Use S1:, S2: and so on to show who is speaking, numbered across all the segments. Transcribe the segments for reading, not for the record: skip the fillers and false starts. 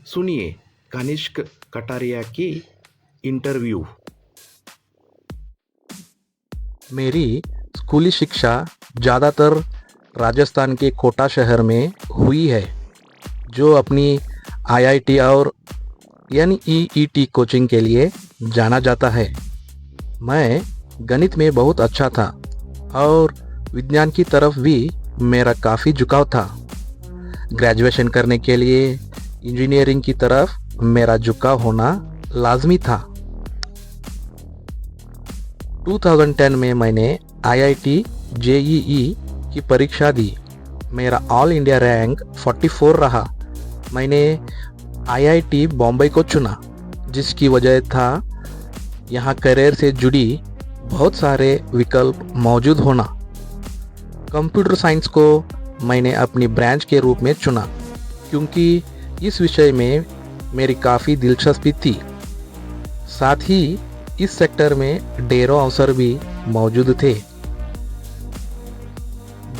S1: सुनिए कनिष्क कटारिया की इंटरव्यू।
S2: मेरी स्कूली शिक्षा ज़्यादातर राजस्थान के कोटा शहर में हुई है, जो अपनी आईआईटी और एनईईटी कोचिंग के लिए जाना जाता है। मैं गणित में बहुत अच्छा था और विज्ञान की तरफ भी मेरा काफ़ी झुकाव था। ग्रेजुएशन करने के लिए इंजीनियरिंग की तरफ मेरा झुकाव होना लाजमी था। 2010 में मैंने आईआईटी जेईई की परीक्षा दी। मेरा ऑल इंडिया रैंक 44 रहा। मैंने आईआईटी बॉम्बे को चुना, जिसकी वजह था यहाँ करियर से जुड़ी बहुत सारे विकल्प मौजूद होना। कंप्यूटर साइंस को मैंने अपनी ब्रांच के रूप में चुना क्योंकि इस विषय में मेरी काफ़ी दिलचस्पी थी। साथ ही इस सेक्टर में ढेरों अवसर भी मौजूद थे।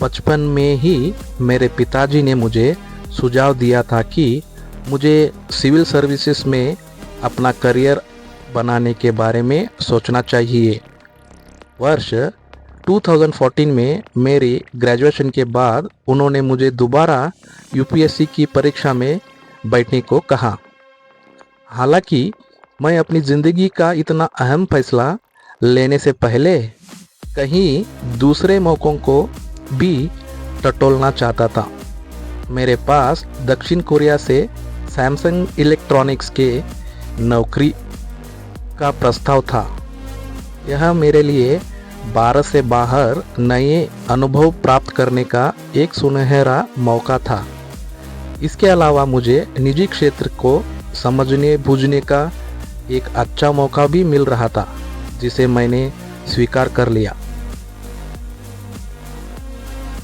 S2: बचपन में ही मेरे पिताजी ने मुझे सुझाव दिया था कि मुझे सिविल सर्विसेज में अपना करियर बनाने के बारे में सोचना चाहिए। वर्ष 2014 में मेरी ग्रेजुएशन के बाद उन्होंने मुझे दोबारा यूपीएससी की परीक्षा में बैठने को कहा। हालांकि मैं अपनी ज़िंदगी का इतना अहम फैसला लेने से पहले कहीं दूसरे मौक़ों को भी टटोलना चाहता था। मेरे पास दक्षिण कोरिया से सैमसंग इलेक्ट्रॉनिक्स के नौकरी का प्रस्ताव था। यह मेरे लिए भारत से बाहर नए अनुभव प्राप्त करने का एक सुनहरा मौका था। इसके अलावा मुझे निजी क्षेत्र को समझने बूझने का एक अच्छा मौका भी मिल रहा था, जिसे मैंने स्वीकार कर लिया।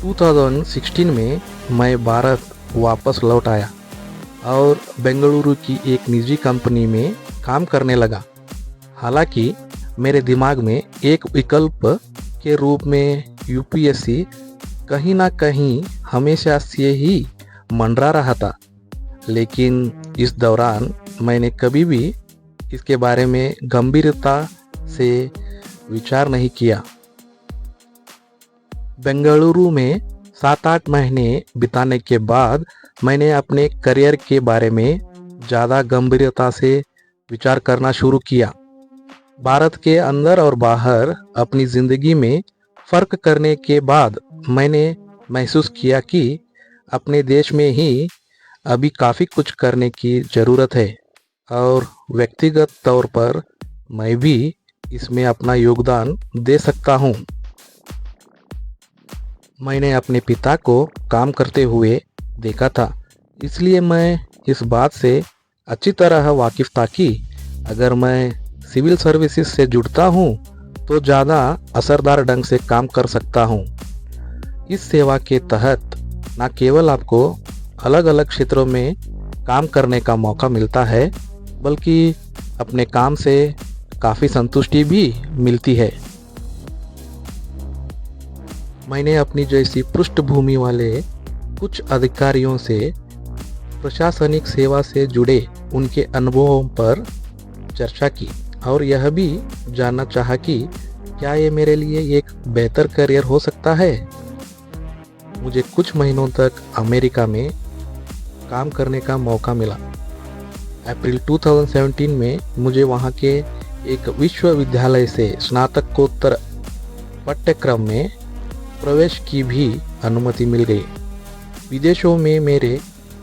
S2: 2016 में मैं भारत वापस लौट आया और बेंगलुरु की एक निजी कंपनी में काम करने लगा। हालांकि मेरे दिमाग में एक विकल्प के रूप में यूपीएससी कहीं ना कहीं हमेशा से ही मंडरा रहा था, लेकिन इस दौरान मैंने कभी भी इसके बारे में गंभीरता से विचार नहीं किया। बेंगलुरु में 7-8 महीने बिताने के बाद मैंने अपने करियर के बारे में ज़्यादा गंभीरता से विचार करना शुरू किया। भारत के अंदर और बाहर अपनी ज़िंदगी में फ़र्क करने के बाद मैंने महसूस किया कि अपने देश में ही अभी काफ़ी कुछ करने की ज़रूरत है और व्यक्तिगत तौर पर मैं भी इसमें अपना योगदान दे सकता हूँ। मैंने अपने पिता को काम करते हुए देखा था, इसलिए मैं इस बात से अच्छी तरह वाकिफ़ था कि अगर मैं सिविल सर्विसेज से जुड़ता हूँ तो ज़्यादा असरदार ढंग से काम कर सकता हूँ। इस सेवा के तहत न केवल आपको अलग अलग क्षेत्रों में काम करने का मौका मिलता है, बल्कि अपने काम से काफ़ी संतुष्टि भी मिलती है। मैंने अपनी जैसी पृष्ठभूमि वाले कुछ अधिकारियों से प्रशासनिक सेवा से जुड़े उनके अनुभवों पर चर्चा की और यह भी जानना चाहा कि क्या ये मेरे लिए एक बेहतर करियर हो सकता है। मुझे कुछ महीनों तक अमेरिका में काम करने का मौका मिला। अप्रैल 2017 में मुझे वहाँ के एक विश्वविद्यालय से स्नातकोत्तर पाठ्यक्रम में प्रवेश की भी अनुमति मिल गई। विदेशों में मेरे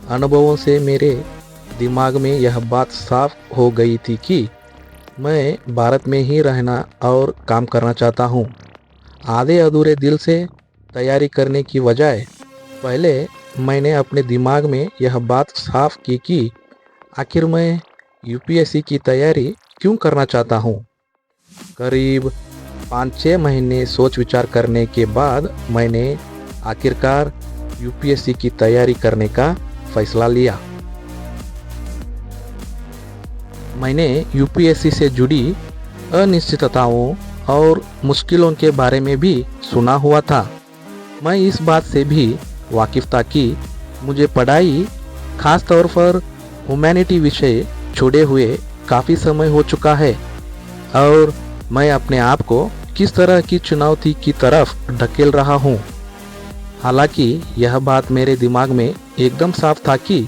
S2: अनुभवों से मेरे दिमाग में यह बात साफ हो गई थी कि मैं भारत में ही रहना और काम करना चाहता हूँ। आधे अधूरे दिल से तैयारी करने की बजाय पहले मैंने अपने दिमाग में यह बात साफ की कि आखिर मैं यूपीएससी की तैयारी क्यों करना चाहता हूँ। करीब 5-6 महीने सोच विचार करने के बाद मैंने आखिरकार यूपीएससी की तैयारी करने का फैसला लिया। मैंने यूपीएससी से जुड़ी अनिश्चितताओं और मुश्किलों के बारे में भी सुना हुआ था। मैं इस बात से भी वाकिफ़ था कि मुझे पढ़ाई, खास तौर पर ह्यूमैनिटी विषय छोड़े हुए काफ़ी समय हो चुका है और मैं अपने आप को किस तरह की चुनौती की तरफ ढकेल रहा हूँ। हालांकि यह बात मेरे दिमाग में एकदम साफ था कि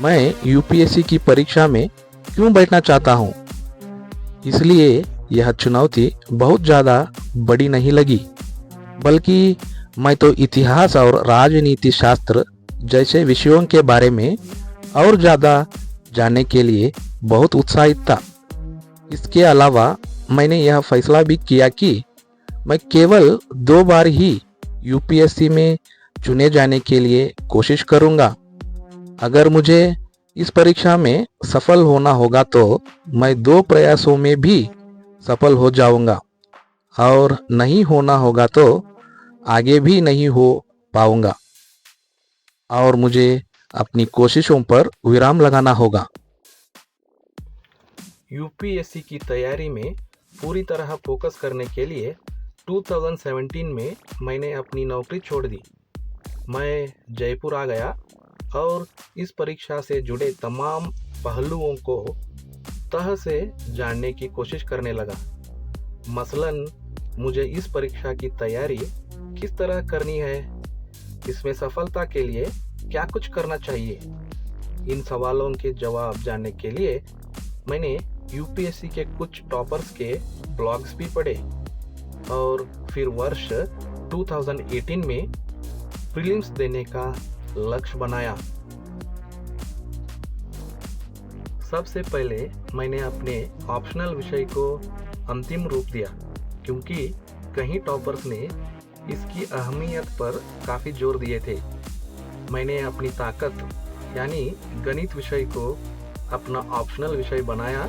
S2: मैं यूपीएससी की परीक्षा में क्यों बैठना चाहता हूँ। इसलिए यह चुनौती बहुत ज़्यादा बड़ी नहीं लगी, बल्कि मैं तो इतिहास और राजनीति शास्त्र जैसे विषयों के बारे में और ज़्यादा जानने के लिए बहुत उत्साहित था। इसके अलावा मैंने यह फैसला भी किया कि मैं केवल 2 बार ही यूपीएससी में चुने जाने के लिए कोशिश करूंगा। अगर मुझे इस परीक्षा में सफल होना होगा तो मैं 2 प्रयासों में भी सफल हो जाऊंगा और नहीं होना होगा तो आगे भी नहीं हो पाऊंगा और मुझे अपनी कोशिशों पर विराम लगाना होगा।
S1: यूपीएससी की तैयारी में पूरी तरह फोकस करने के लिए 2017 में मैंने अपनी नौकरी छोड़ दी। मैं जयपुर आ गया और इस परीक्षा से जुड़े तमाम पहलुओं को तह से जानने की कोशिश करने लगा। मसलन मुझे इस परीक्षा की तैयारी किस तरह करनी है, इसमें सफलता के लिए क्या कुछ करना चाहिए। इन सवालों के जवाब जानने के लिए मैंने यूपीएससी के कुछ टॉपर्स के ब्लॉग्स भी पढ़े और फिर वर्ष 2018 में प्रीलिम्स देने का लक्ष्य बनाया। सबसे पहले मैंने अपने ऑप्शनल विषय को अंतिम रूप दिया, क्योंकि कई टॉपर्स ने इसकी अहमियत पर काफ़ी जोर दिए थे। मैंने अपनी ताकत यानी गणित विषय को अपना ऑप्शनल विषय बनाया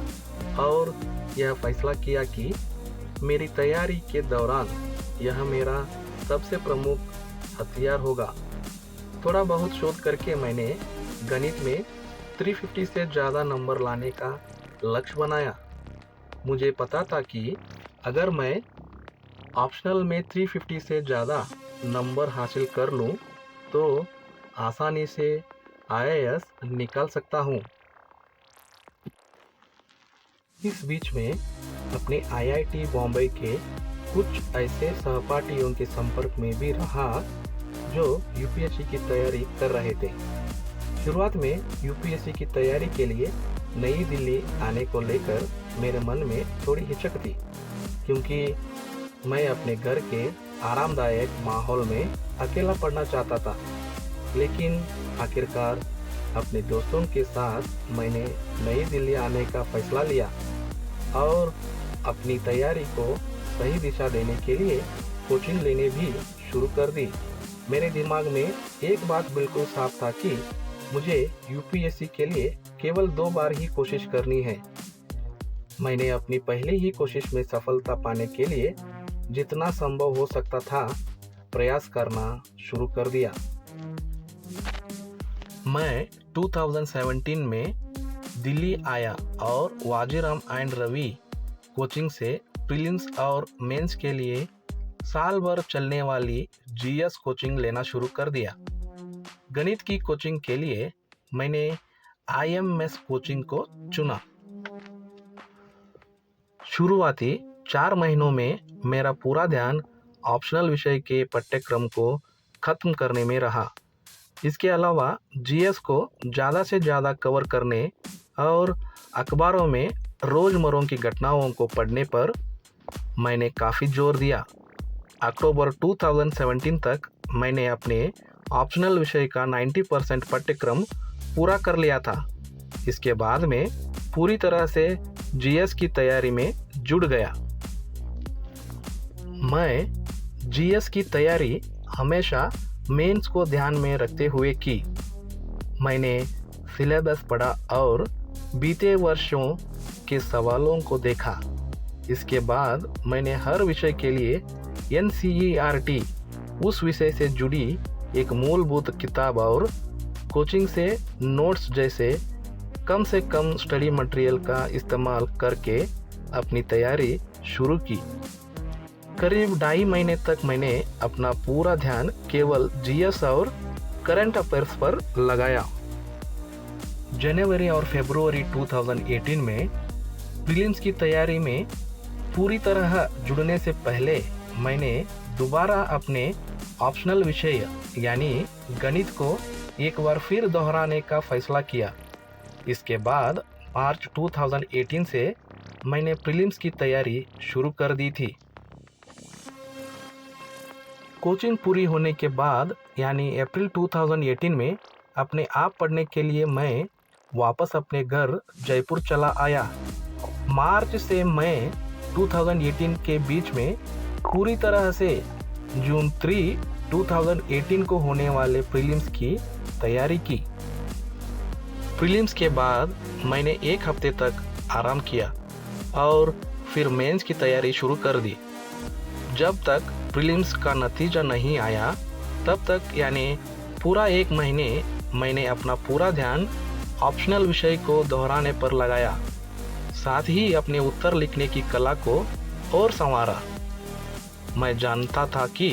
S1: और यह फैसला किया कि मेरी तैयारी के दौरान यह मेरा सबसे प्रमुख हथियार होगा। थोड़ा बहुत शोध करके मैंने गणित में 350 से ज़्यादा नंबर लाने का लक्ष्य बनाया। मुझे पता था कि अगर मैं ऑप्शनल में 350 से ज़्यादा नंबर हासिल कर लूँ तो आसानी से आईएएस निकाल सकता हूँ। इस बीच में अपने आईआईटी बॉम्बे के कुछ ऐसे सहपाठियों के संपर्क में भी रहा जो यूपीएससी की तैयारी कर रहे थे। शुरुआत में यूपीएससी की तैयारी के लिए नई दिल्ली आने को लेकर मेरे मन में थोड़ी हिचक थी, क्योंकि मैं अपने घर के आरामदायक माहौल में अकेला पढ़ना चाहता था। लेकिन आखिरकार अपने दोस्तों के साथ मैंने नई दिल्ली आने का फैसला लिया और अपनी तैयारी को सही दिशा देने के लिए कोचिंग लेने भी शुरू कर दी। मेरे दिमाग में एक बात बिल्कुल साफ था कि मुझे यूपीएससी के लिए केवल 2 बार ही कोशिश करनी है। मैंने अपनी पहली ही कोशिश में सफलता पाने के लिए जितना संभव हो सकता था प्रयास करना शुरू कर दिया। मैं 2017 में दिल्ली आया और वाजीराम एंड रवि कोचिंग से प्रीलिम्स और मेंस के लिए साल भर चलने वाली जीएस कोचिंग लेना शुरू कर दिया। गणित की कोचिंग के लिए मैंने आईएमएस कोचिंग को चुना। शुरुआती 4 महीनों में मेरा पूरा ध्यान ऑप्शनल विषय के पाठ्यक्रम को खत्म करने में रहा। इसके अलावा जीएस को ज़्यादा से ज़्यादा कवर करने और अखबारों में रोज़मर्रा की घटनाओं को पढ़ने पर मैंने काफ़ी जोर दिया। अक्टूबर 2017 तक मैंने अपने ऑप्शनल विषय का 90% पाठ्यक्रम पूरा कर लिया था। इसके बाद में पूरी तरह से जीएस की तैयारी में जुड़ गया। मैं जीएस की तैयारी हमेशा मेंस को ध्यान में रखते हुए की। मैंने सिलेबस पढ़ा और बीते वर्षों के सवालों को देखा। इसके बाद मैंने हर विषय के लिए एनसीईआरटी उस विषय से जुड़ी एक मूलभूत किताब और कोचिंग से नोट्स जैसे कम से कम स्टडी मटेरियल का इस्तेमाल करके अपनी तैयारी शुरू की। करीब 2.5 महीने तक मैंने अपना पूरा ध्यान केवल जीएस और करंट अफेयर्स पर लगाया। जनवरी और फरवरी 2018 में प्रीलिम्स की तैयारी में पूरी तरह जुड़ने से पहले मैंने दोबारा अपने ऑप्शनल विषय यानी गणित को एक बार फिर दोहराने का फैसला किया। इसके बाद मार्च 2018 से मैंने प्रीलिम्स की तैयारी शुरू कर दी थी। कोचिंग पूरी होने के बाद यानी अप्रैल 2018 में अपने आप पढ़ने के लिए मैं वापस अपने घर जयपुर चला आया। मार्च से मई 2018 के बीच में पूरी तरह से जून 3, 2018 को होने वाले प्रीलिम्स की तैयारी की। प्रीलिम्स के बाद मैंने एक हफ्ते तक आराम किया और फिर मेंस की तैयारी शुरू कर दी। जब तक प्रीलिम्स का नतीजा नहीं आया तब तक यानी पूरा एक महीने मैंने अपना पूरा ध्यान ऑप्शनल विषय को दोहराने पर लगाया, साथ ही अपने उत्तर लिखने की कला को और संवारा। मैं जानता था कि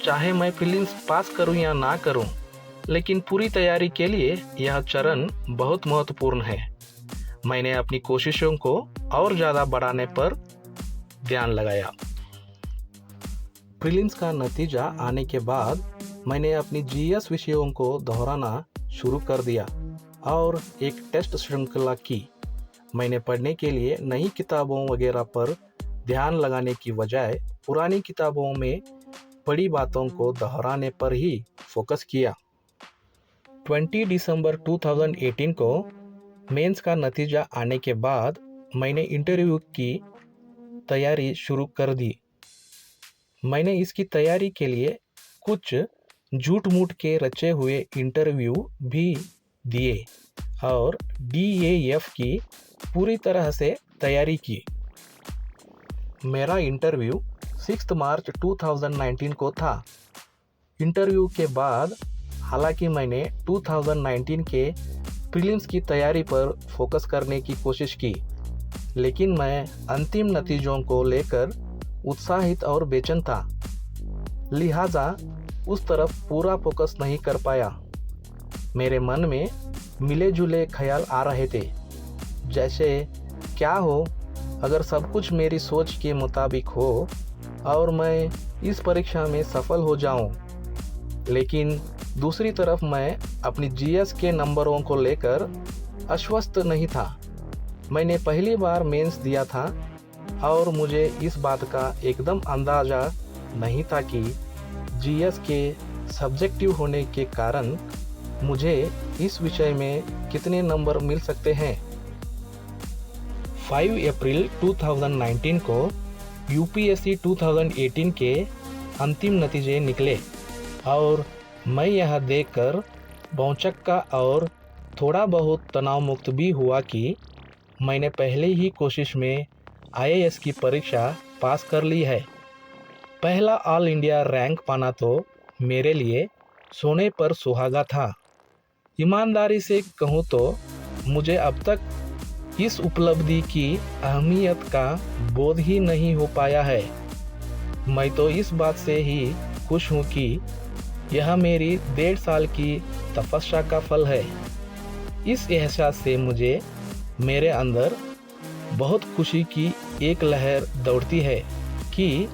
S1: चाहे मैं प्रीलिम्स पास करूं या ना करूं, लेकिन पूरी तैयारी के लिए यह चरण बहुत महत्वपूर्ण है। मैंने अपनी कोशिशों को और ज़्यादा बढ़ाने पर ध्यान लगाया। प्रीलिम्स का नतीजा आने के बाद मैंने अपनी जीएस विषयों को दोहराना शुरू कर दिया और एक टेस्ट श्रृंखला की। मैंने पढ़ने के लिए नई किताबों वगैरह पर ध्यान लगाने की बजाय पुरानी किताबों में पढ़ी बातों को दोहराने पर ही फोकस किया। 20 दिसंबर 2018 को मेंस का नतीजा आने के बाद मैंने इंटरव्यू की तैयारी शुरू कर दी। मैंने इसकी तैयारी के लिए कुछ झूठ मूठ के रचे हुए इंटरव्यू भी दिए और DAF की पूरी तरह से तैयारी की। मेरा इंटरव्यू 6 मार्च 2019 को था। इंटरव्यू के बाद हालांकि मैंने 2019 के प्रीलिम्स की तैयारी पर फोकस करने की कोशिश की, लेकिन मैं अंतिम नतीजों को लेकर उत्साहित और बेचैन था, लिहाजा उस तरफ पूरा फोकस नहीं कर पाया। मेरे मन में मिले जुले ख्याल आ रहे थे, जैसे क्या हो अगर सब कुछ मेरी सोच के मुताबिक हो और मैं इस परीक्षा में सफल हो जाऊं। लेकिन दूसरी तरफ मैं अपनी जीएस के नंबरों को लेकर आश्वस्त नहीं था। मैंने पहली बार मेंस दिया था और मुझे इस बात का एकदम अंदाज़ा नहीं था कि जीएस के सब्जेक्टिव होने के कारण मुझे इस विषय में कितने नंबर मिल सकते हैं। 5 अप्रैल 2019 को यूपीएससी 2018 के अंतिम नतीजे निकले और मैं यह देखकर भौचक्का और थोड़ा बहुत तनाव मुक्त भी हुआ कि मैंने पहले ही कोशिश में आईएएस की परीक्षा पास कर ली है। पहला ऑल इंडिया रैंक पाना तो मेरे लिए सोने पर सुहागा था। ईमानदारी से कहूँ तो मुझे अब तक इस उपलब्धि की अहमियत का बोध ही नहीं हो पाया है। मैं तो इस बात से ही खुश हूँ कि यह मेरी 1.5 साल की तपस्या का फल है। इस एहसास से मुझे मेरे अंदर बहुत खुशी की एक लहर दौड़ती है कि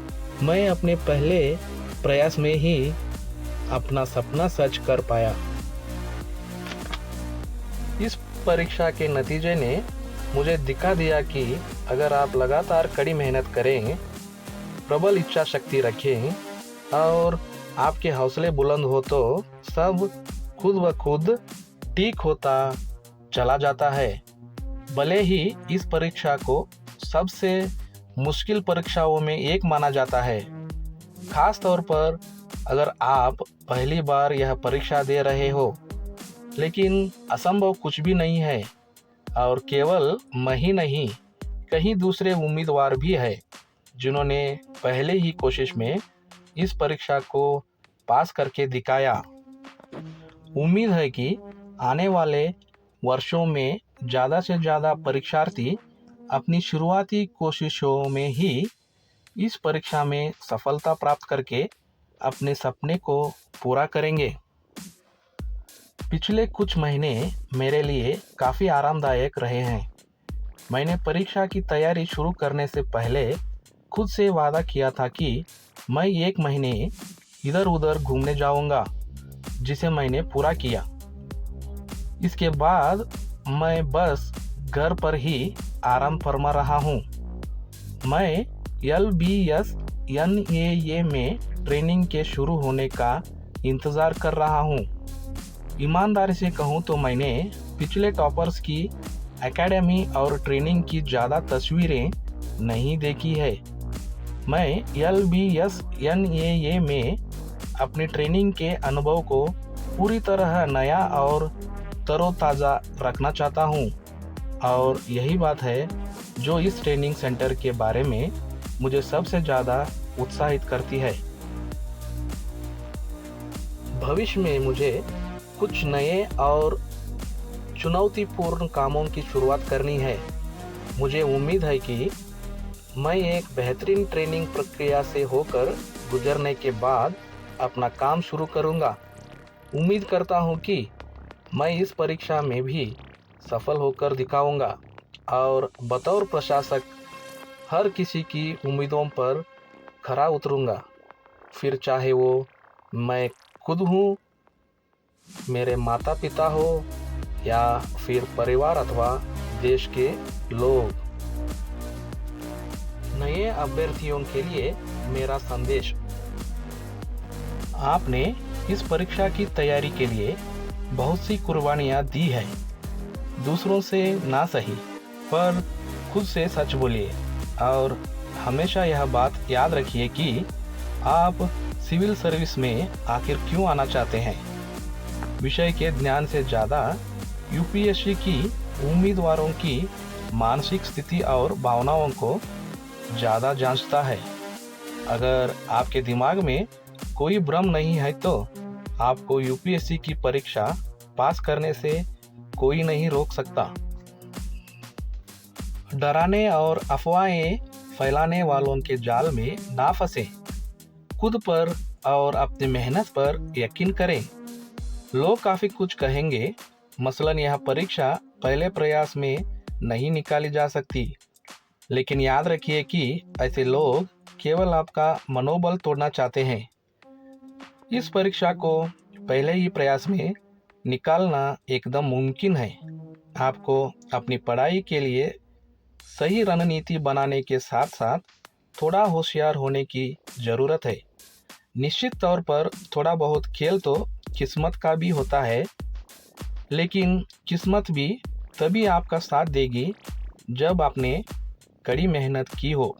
S1: मैं अपने पहले प्रयास में ही अपना सपना सच कर पाया। इस परीक्षा के नतीजे ने मुझे दिखा दिया कि अगर आप लगातार कड़ी मेहनत करें, प्रबल इच्छा शक्ति रखें और आपके हौसले बुलंद हो तो सब खुद ब खुद ठीक होता चला जाता है। भले ही इस परीक्षा को सबसे मुश्किल परीक्षाओं में एक माना जाता है, खास तौर पर अगर आप पहली बार यह परीक्षा दे रहे हो, लेकिन असंभव कुछ भी नहीं है और केवल मैं ही नहीं, कई दूसरे उम्मीदवार भी हैं जिन्होंने पहले ही कोशिश में इस परीक्षा को पास करके दिखाया। उम्मीद है कि आने वाले वर्षों में ज़्यादा से ज़्यादा परीक्षार्थी अपनी शुरुआती कोशिशों में ही इस परीक्षा में सफलता प्राप्त करके अपने सपने को पूरा करेंगे। पिछले कुछ महीने मेरे लिए काफ़ी आरामदायक रहे हैं। मैंने परीक्षा की तैयारी शुरू करने से पहले खुद से वादा किया था कि मैं 1 महीने इधर-उधर घूमने जाऊंगा, जिसे मैंने पूरा किया। इसके बाद मैं बस घर पर ही आराम फरमा रहा हूँ। मैं LBS NAA में ट्रेनिंग के शुरू होने का इंतज़ार कर रहा हूँ। ईमानदारी से कहूँ तो मैंने पिछले टॉपर्स की एकेडमी और ट्रेनिंग की ज़्यादा तस्वीरें नहीं देखी है। मैं LBS NAA में अपनी ट्रेनिंग के अनुभव को पूरी तरह नया और तरोताज़ा रखना चाहता हूँ, और यही बात है जो इस ट्रेनिंग सेंटर के बारे में मुझे सबसे ज़्यादा उत्साहित करती है। भविष्य में मुझे कुछ नए और चुनौतीपूर्ण कामों की शुरुआत करनी है। मुझे उम्मीद है कि मैं एक बेहतरीन ट्रेनिंग प्रक्रिया से होकर गुजरने के बाद अपना काम शुरू करूंगा। उम्मीद करता हूं कि मैं इस परीक्षा में भी सफल होकर दिखाऊंगा और बतौर प्रशासक हर किसी की उम्मीदों पर खरा उतरूंगा, फिर चाहे वो मैं खुद हूँ, मेरे माता पिता हो या फिर परिवार अथवा देश के लोग। नए अभ्यर्थियों के लिए मेरा संदेश: आपने इस परीक्षा की तैयारी के लिए बहुत सी कुर्बानियाँ दी है। दूसरों से ना सही पर खुद से सच बोलिए, और हमेशा यह बात याद रखिए कि आप सिविल सर्विस में आखिर क्यों आना चाहते हैं। विषय के ज्ञान से ज़्यादा UPSC की उम्मीदवारों की मानसिक स्थिति और भावनाओं को ज़्यादा जांचता है। अगर आपके दिमाग में कोई भ्रम नहीं है तो आपको UPSC की परीक्षा पास करने से कोई नहीं रोक सकता। डराने और अफवाहें फैलाने वालों के जाल में ना फंसे। खुद पर और अपनी मेहनत पर यकीन करें। लोग काफ़ी कुछ कहेंगे, मसलन यह परीक्षा पहले प्रयास में नहीं निकाली जा सकती, लेकिन याद रखिए कि ऐसे लोग केवल आपका मनोबल तोड़ना चाहते हैं। इस परीक्षा को पहले ही प्रयास में निकालना एकदम मुमकिन है। आपको अपनी पढ़ाई के लिए सही रणनीति बनाने के साथ साथ थोड़ा होशियार होने की ज़रूरत है। निश्चित तौर पर थोड़ा बहुत खेल तो किस्मत का भी होता है, लेकिन किस्मत भी तभी आपका साथ देगी जब आपने कड़ी मेहनत की हो।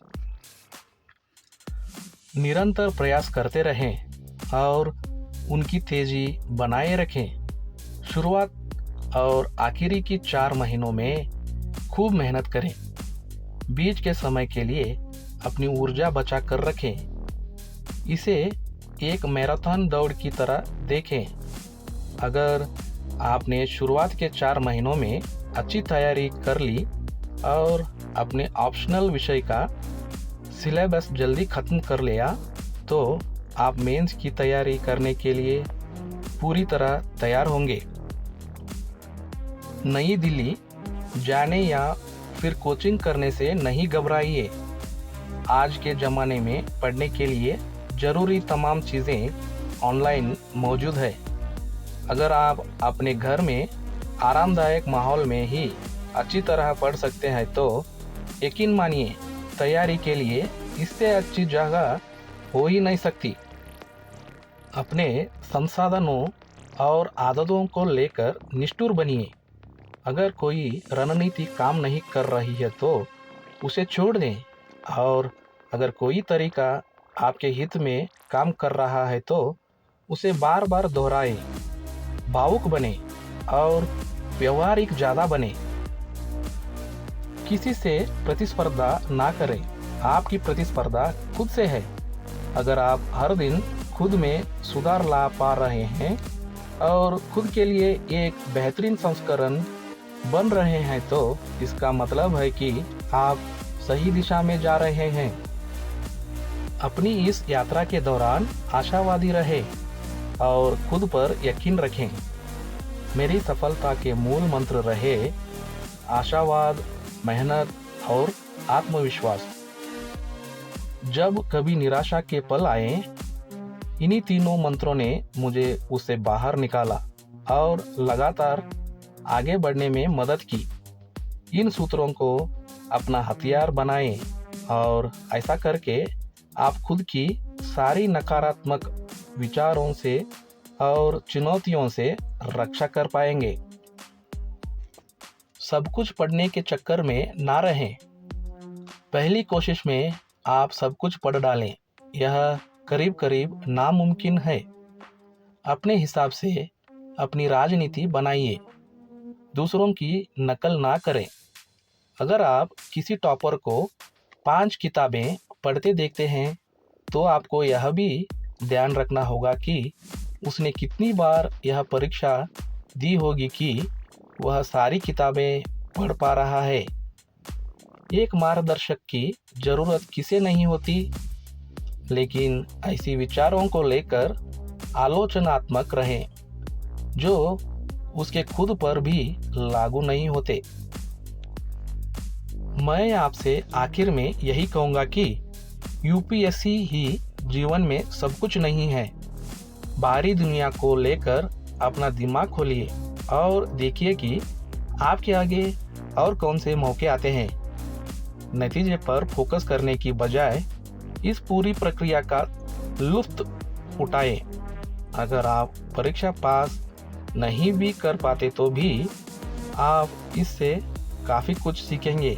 S1: निरंतर प्रयास करते रहें और उनकी तेज़ी बनाए रखें। शुरुआत और आखिरी की 4 महीनों में खूब मेहनत करें। बीच के समय के लिए अपनी ऊर्जा बचा कर रखें। इसे एक मैराथन दौड़ की तरह देखें। अगर आपने शुरुआत के 4 महीनों में अच्छी तैयारी कर ली और अपने ऑप्शनल विषय का सिलेबस जल्दी ख़त्म कर लिया, तो आप मेंस की तैयारी करने के लिए पूरी तरह तैयार होंगे। नई दिल्ली जाने या फिर कोचिंग करने से नहीं घबराइए। आज के ज़माने में पढ़ने के लिए ज़रूरी तमाम चीज़ें ऑनलाइन मौजूद है। अगर आप अपने घर में आरामदायक माहौल में ही अच्छी तरह पढ़ सकते हैं तो यकीन मानिए तैयारी के लिए इससे अच्छी जगह हो ही नहीं सकती। अपने संसाधनों और आदतों को लेकर निष्ठुर बनिए। अगर कोई रणनीति काम नहीं कर रही है तो उसे छोड़ दें, और अगर कोई तरीका आपके हित में काम कर रहा है तो उसे बार बार दोहराएं। भावुक बने और व्यवहारिक ज़्यादा बने। किसी से प्रतिस्पर्धा ना करें। आपकी प्रतिस्पर्धा खुद से है। अगर आप हर दिन खुद में सुधार ला पा रहे हैं और खुद के लिए एक बेहतरीन संस्करण बन रहे हैं तो इसका मतलब है कि आप सही दिशा में जा रहे हैं। अपनी इस यात्रा के दौरान आशावादी रहें और खुद पर यकीन रखें। मेरी सफलता के मूल मंत्र रहे आशावाद, मेहनत और आत्मविश्वास। जब कभी निराशा के पल आए, इन्हीं तीनों मंत्रों ने मुझे उससे बाहर निकाला और लगातार आगे बढ़ने में मदद की। इन सूत्रों को अपना हथियार बनाएं और ऐसा करके आप खुद की सारी नकारात्मक विचारों से और चुनौतियों से रक्षा कर पाएंगे। सब कुछ पढ़ने के चक्कर में ना रहें। पहली कोशिश में आप सब कुछ पढ़ डालें, यह करीब करीब नामुमकिन है। अपने हिसाब से अपनी राजनीति बनाइए, दूसरों की नकल ना करें। अगर आप किसी टॉपर को 5 किताबें पढ़ते देखते हैं, तो आपको यह भी ध्यान रखना होगा कि उसने कितनी बार यह परीक्षा दी होगी कि वह सारी किताबें पढ़ पा रहा है। एक मार्गदर्शक की ज़रूरत किसे नहीं होती, लेकिन ऐसी विचारों को लेकर आलोचनात्मक रहें जो उसके खुद पर भी लागू नहीं होते। मैं आपसे आखिर में यही कहूँगा कि यूपीएससी ही जीवन में सब कुछ नहीं है। बाहरी दुनिया को लेकर अपना दिमाग खोलिए और देखिए कि आपके आगे और कौन से मौके आते हैं। नतीजे पर फोकस करने की बजाय इस पूरी प्रक्रिया का लुत्फ उठाएं। अगर आप परीक्षा पास नहीं भी कर पाते तो भी आप इससे काफ़ी कुछ सीखेंगे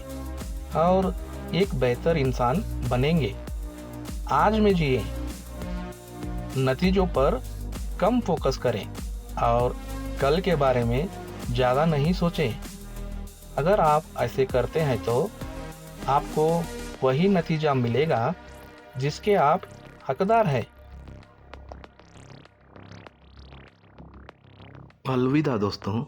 S1: और एक बेहतर इंसान बनेंगे। आज में जिए, नतीजों पर कम फोकस करें और कल के बारे में ज़्यादा नहीं सोचें। अगर आप ऐसे करते हैं तो आपको वही नतीजा मिलेगा जिसके आप हकदार हैं। अलविदा दोस्तों।